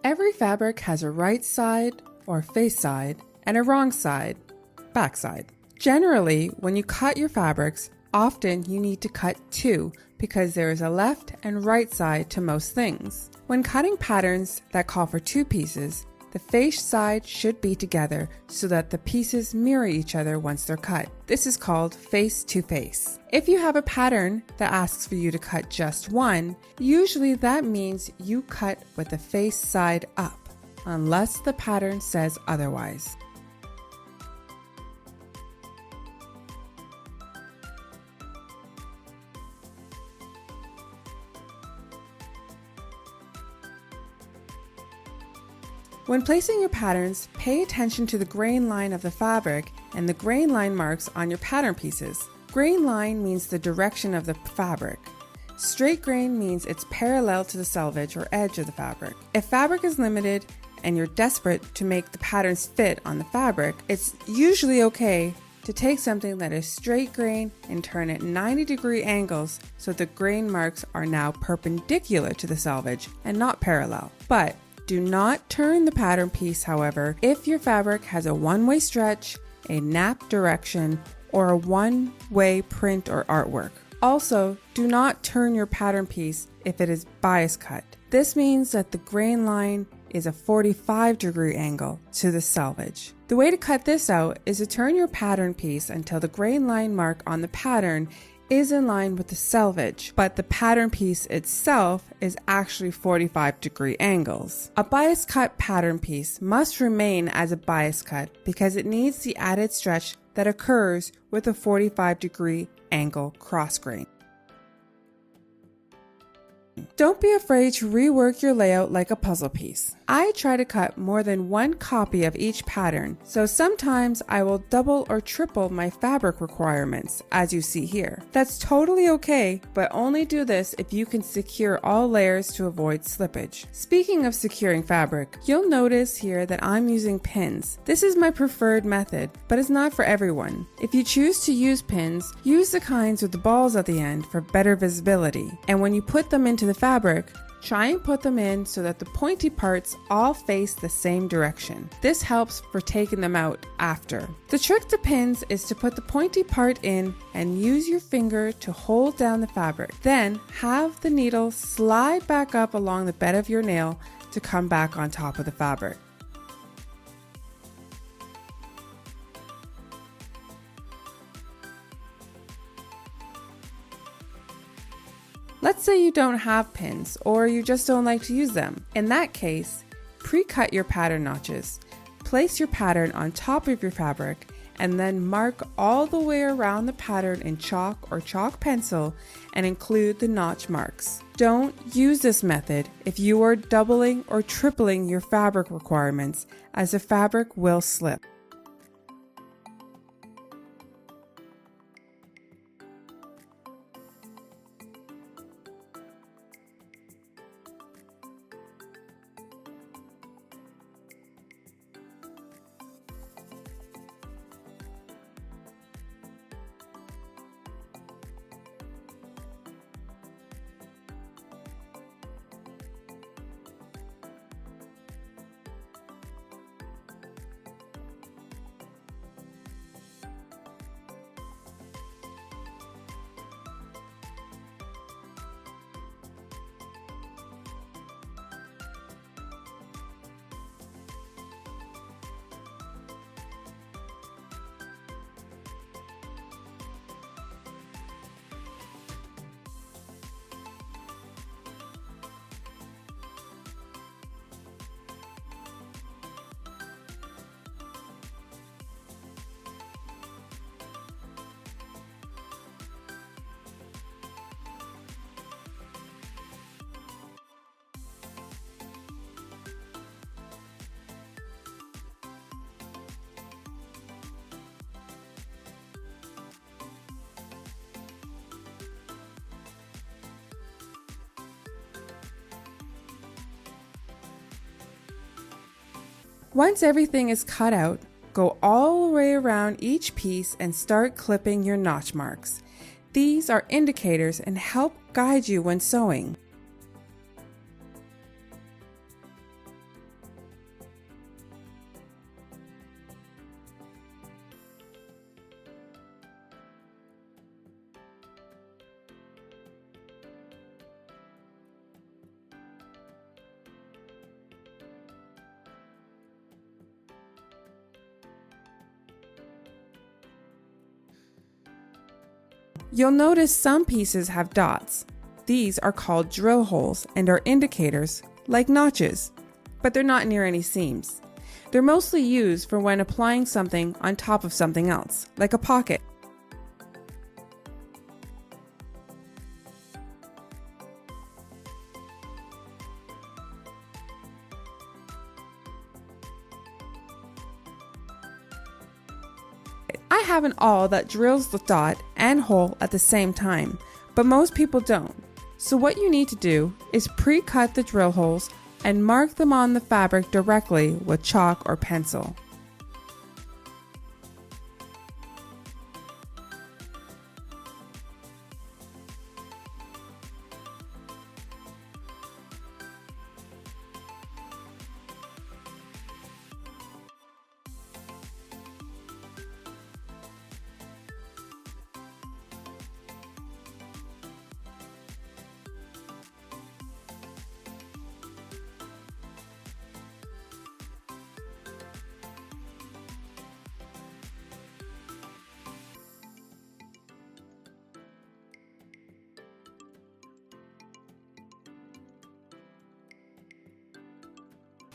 Every fabric has a right side or face side and a wrong side, back side. Generally, when you cut your fabrics, often you need to cut two because there is a left and right side to most things. When cutting patterns that call for two pieces, the face side should be together so that the pieces mirror each other once they're cut. This is called face to face. If you have a pattern that asks for you to cut just one, usually that means you cut with the face side up, unless the pattern says otherwise. When placing your patterns, pay attention to the grain line of the fabric and the grain line marks on your pattern pieces. Grain line means the direction of the fabric. Straight grain means it's parallel to the selvage or edge of the fabric. If fabric is limited and you're desperate to make the patterns fit on the fabric, it's usually okay to take something that is straight grain and turn it 90-degree angles so the grain marks are now perpendicular to the selvage and not parallel. But do not turn the pattern piece, however, if your fabric has a one-way stretch, a nap direction, or a one-way print or artwork. Also, do not turn your pattern piece if it is bias cut. This means that the grain line is a 45-degree angle to the selvage. The way to cut this out is to turn your pattern piece until the grain line mark on the pattern is in line with the selvage, but the pattern piece itself is actually 45-degree angles. A bias cut pattern piece must remain as a bias cut because it needs the added stretch that occurs with a 45-degree angle cross grain. Don't be afraid to rework your layout like a puzzle piece. I try to cut more than one copy of each pattern, so sometimes I will double or triple my fabric requirements, as you see here. That's totally okay, but only do this if you can secure all layers to avoid slippage. Speaking of securing fabric, you'll notice here that I'm using pins. This is my preferred method, but it's not for everyone. If you choose to use pins, use the kinds with the balls at the end for better visibility. And when you put them into the fabric, try and put them in so that the pointy parts all face the same direction. This helps for taking them out after. The trick to pins is to put the pointy part in and use your finger to hold down the fabric. Then have the needle slide back up along the bed of your nail to come back on top of the fabric. Let's say you don't have pins or you just don't like to use them. In that case, pre-cut your pattern notches. Place your pattern on top of your fabric and then mark all the way around the pattern in chalk or chalk pencil and include the notch marks. Don't use this method if you are doubling or tripling your fabric requirements, as the fabric will slip. Once everything is cut out, go all the way around each piece and start clipping your notch marks. These are indicators and help guide you when sewing. You'll notice some pieces have dots. These are called drill holes and are indicators, like notches, but they're not near any seams. They're mostly used for when applying something on top of something else, like a pocket. I have an awl that drills the dot and hole at the same time, but most people don't. So what you need to do is pre-cut the drill holes and mark them on the fabric directly with chalk or pencil.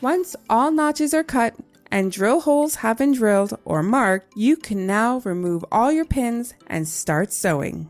Once all notches are cut and drill holes have been drilled or marked, you can now remove all your pins and start sewing.